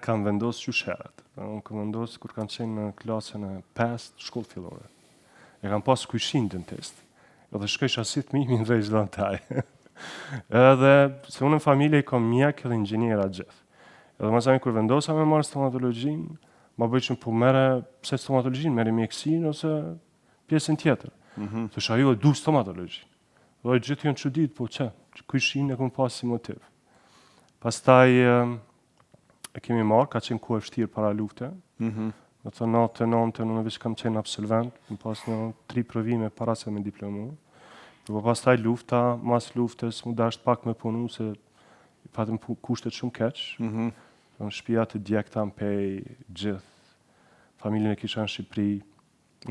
kam vendosur qyshherët. Unë kam vendosur kur kam qenë në klasën e 5 shkollë fillore. E kam pas kyshin dentist. Edhe shkojsha si fëmijë në rezidentaj. Edhe se unë në familje kam mjek edhe inxhiniera gjithë. Edhe më sa kur vendosa me marrë stomatologjinë, ma bëj që po merre pse stomatologjinë, merri mjekësinë ose pjesën tjetër. Thosha jo, du stomatologjinë. Dhe gjithë janë çudit, po çe, kyshin e kam pas si motiv. Pastaj e kemi marrë, ka qenë kohë e vështirë para lufte. Do të thonë 99 unë veç kam qenë absolvent, kam pas në 3 provime para se me diplomu. Po pastaj lufta, mas luftës, mu dasht pak me punu se patëm kushtet shumë keq. Në shtëpia të djegta më pej gjithë, familjen e kisha në Shqipëri,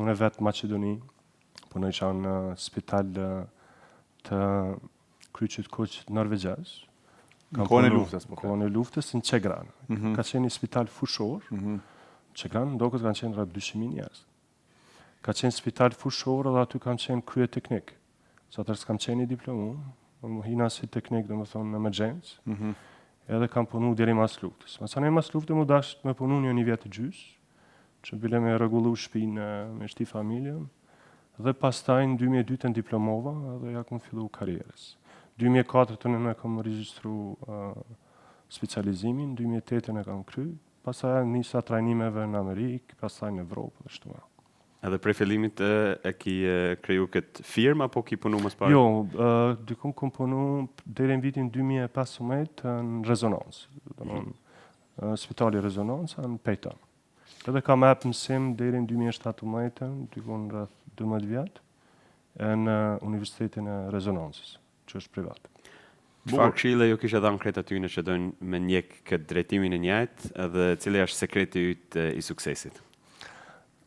unë e vetë Maqedoni, punoj isha në spital të kryqit kuq norvegjez. Në kohën e luftës? Në kohën e luftës në Qegran. Ka qenë një spital fushor, Qegran ndokët kanë qenë rreth 200.000 njerëz. Ka qenë spital fushor dhe aty kam qenë krye teknik. Sa tërës kam qenë i diplomu, më hina si teknik dhe më thonë në emergjens, edhe kam punu deri mas luftës. Masane mas luftës më dasht me punu një vjetë gjys, që bile me rregullu shtëpinë me shti familjen, dhe pastaj në 2002 në diplomova dhe ja kam fillu karrierës. 2004 në kam regjistru specializimin, 2008 e kam kry, pastaj nisa trajnimeve në Amerikë, pastaj në Evropë dhe shtu. Edhe prej fillimit e ki kriju këtë firmë, apo ki punu më s'pare? Jo, dykun kom punu deri në vitin 2015 në rezonancë, spitali rezonancë në Pejton. Edhe kam epë mësim deri në 2017, dykun rreth 12 vjetë, në Universitetin e Rezonancës, që është privat. Çfarë këshille ju kisha dhënë krejt atyne që dojnë me njek këtë drejtimin e njëjtë, edhe cili është sekreti yt i suksesit?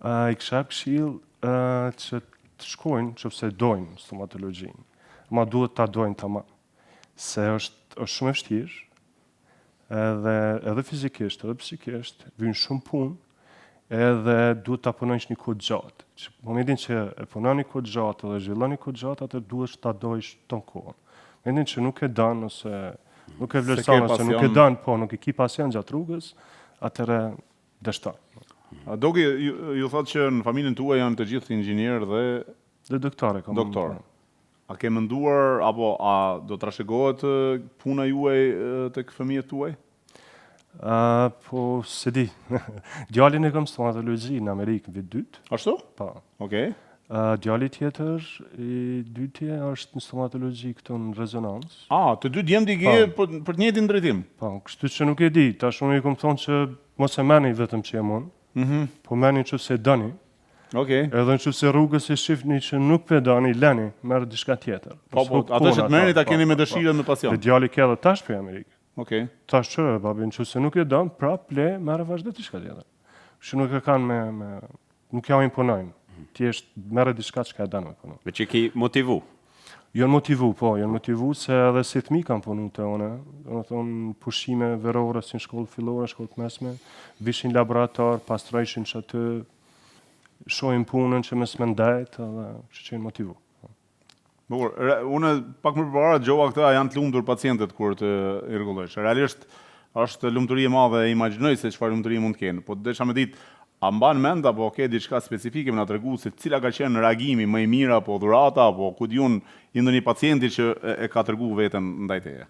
I kisha këshill që të shkojnë, nëse dojnë stomatologjinë, ma duhet ta dojnë tamam, se është shumë e vështirë, edhe fizikisht, edhe psikisht, vjen shumë punë, edhe duhet ta punojsh një kohë gjatë. Në momentin që e punon një kohë gjatë dhe zhvillon një kohë gjatë, atë duhet ta dojsh ton kohën. Në momentin që nuk e don ose nuk e vlerëson ose nuk e don, po nuk e ki pasion gjatë rrugës, atëherë dështon. Doki, ju thotë që në familjen tuaj janë të gjithë inxhinierë dhe doktorë. Doktor. A ke menduar apo a do të trashëgohet puna juaj tek fëmijët tuaj? Po, se di. Djalin e kam stomatologji në Amerikë vit 2. Ashtu? Po. Okej. Djali tjetër, i dytje, është në stomatologji këtu në rezonancë. Të dy djemtë i ke për të njëjtin drejtim? Po, kështu që nuk e di. Tash unë i kam thonë që mos e merrni vetëm që jam unë, po merrni nëse doni. Okej. Edhe nëse rrugës e shifni që nuk pe doni, leni, merr diçka tjetër. Po, atë që të merrni ta keni me dëshirë me pasion. Dhe djali ke edhe tash për Amerikë. Okej. Tash që, babi, nëse nuk e don, prap le, merr vazhdo diçka tjetër. Që nuk e kanë nuk ja imponojnë. Thjesht merr diçka që e don me punu. Me që ki motivu? Janë motivu se edhe si fëmijë kam punu te unë. Do të thonë pushime verore si në shkollë fillore, shkollë të mesme, vishin laborator, pastrojshin që aty, shohin punën që mes me ndajt, edhe që qenë motivu. Bukur, unë pak më përpara dëgjova këta janë të lumtur pacientët kur të i rregullojsh. Realisht është lumturi e madhe e imagjinoj se çfarë lumturi mund të kenë. Po desha me ditë, a mban mend apo ke diçka specifike më na tregu se cila ka qenë reagimi më i mirë apo dhurata apo ku diun i ndonjë pacienti që e ka treguar veten ndaj teje?